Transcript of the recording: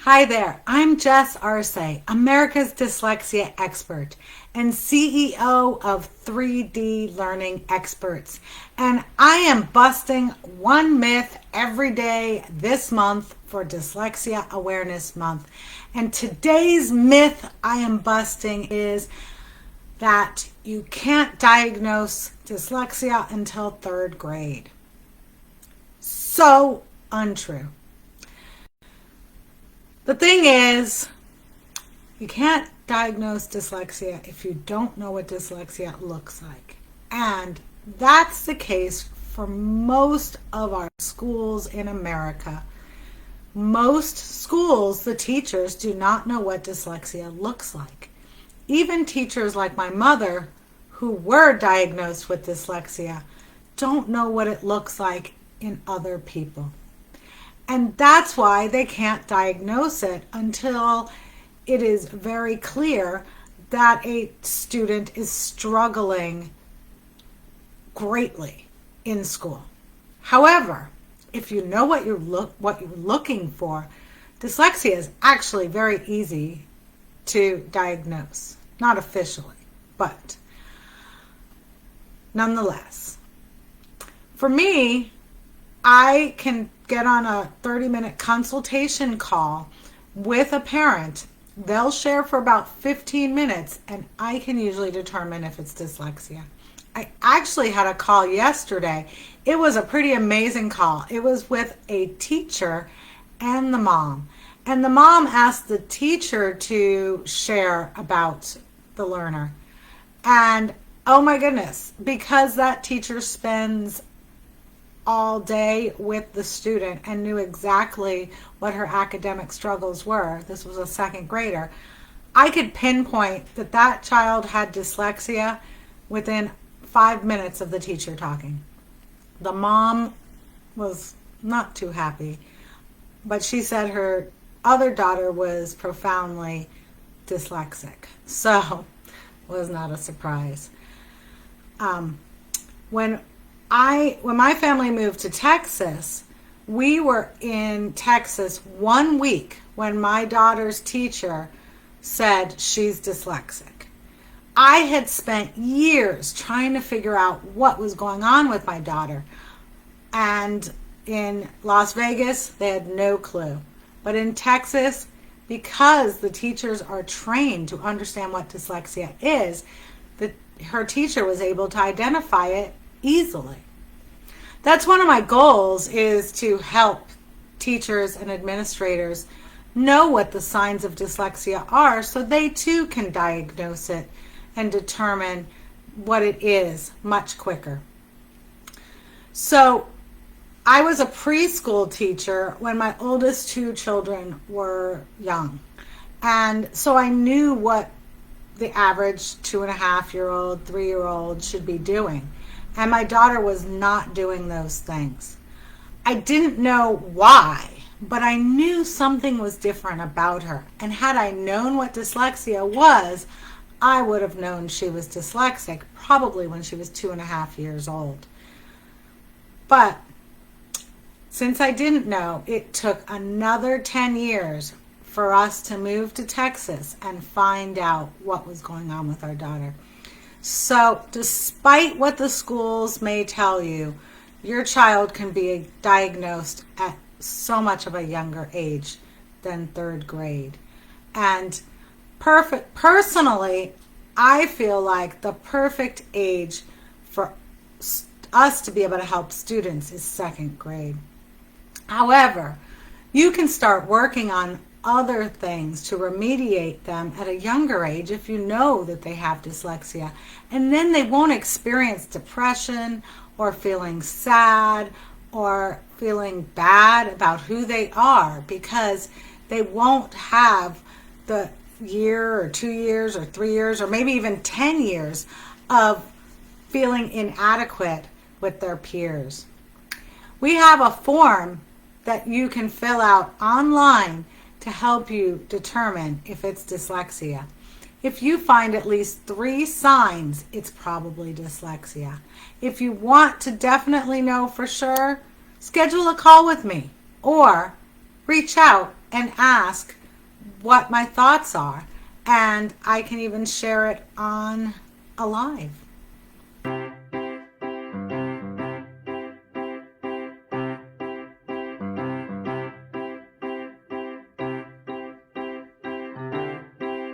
Hi there, I'm Jess Arce, America's dyslexia expert and CEO of 3D Learning Experts. And I am busting one myth every day this month for Dyslexia Awareness Month. And today's myth I am busting is that you can't diagnose dyslexia until third grade. So untrue. The thing is, you can't diagnose dyslexia if you don't know what dyslexia looks like. And that's the case for most of our schools in America. Most schools, the teachers do not know what dyslexia looks like. Even teachers like my mother, who were diagnosed with dyslexia, don't know what it looks like in other people. And that's why they can't diagnose it until it is very clear that a student is struggling greatly in school. However, if you know what you're looking for, dyslexia is actually very easy to diagnose. Not officially, but nonetheless. For me, I can get on a 30-minute consultation call with a parent. They'll share for about 15 minutes, and I can usually determine if it's dyslexia. I actually had a call yesterday. It was a pretty amazing call. It was with a teacher and the mom. And the mom asked the teacher to share about the learner. And oh my goodness, because that teacher spends all day with the student and knew exactly what her academic struggles were. This was a second grader. I could pinpoint that that child had dyslexia within 5 minutes of the teacher talking. The mom was not too happy, but she said her other daughter was profoundly dyslexic. So it was not a surprise. When my family moved to Texas, we were in Texas 1 week when my daughter's teacher said she's dyslexic. I had spent years trying to figure out what was going on with my daughter. And in Las Vegas, they had no clue. But in Texas, because the teachers are trained to understand what dyslexia is, her teacher was able to identify it easily. That's one of my goals, is to help teachers and administrators know what the signs of dyslexia are so they too can diagnose it and determine what it is much quicker. So I was a preschool teacher when my oldest two children were young. And so I knew what the average 2.5-year-old, 3-year-old should be doing. And my daughter was not doing those things. I didn't know why, but I knew something was different about her. And had I known what dyslexia was, I would have known she was dyslexic probably when she was 2.5 years old. But since I didn't know, it took another 10 years for us to move to Texas and find out what was going on with our daughter. So despite what the schools may tell you, your child can be diagnosed at so much of a younger age than third grade. And personally, I feel like the perfect age for us to be able to help students is second grade. However, you can start working on other things to remediate them at a younger age if you know that they have dyslexia. And then they won't experience depression or feeling sad or feeling bad about who they are, because they won't have the year or 2 years or 3 years or maybe even 10 years of feeling inadequate with their peers. We have a form that you can fill out online to help you determine if it's dyslexia. If you find at least 3 signs, it's probably dyslexia. If you want to definitely know for sure, schedule a call with me or reach out and ask what my thoughts are. And I can even share it on a live.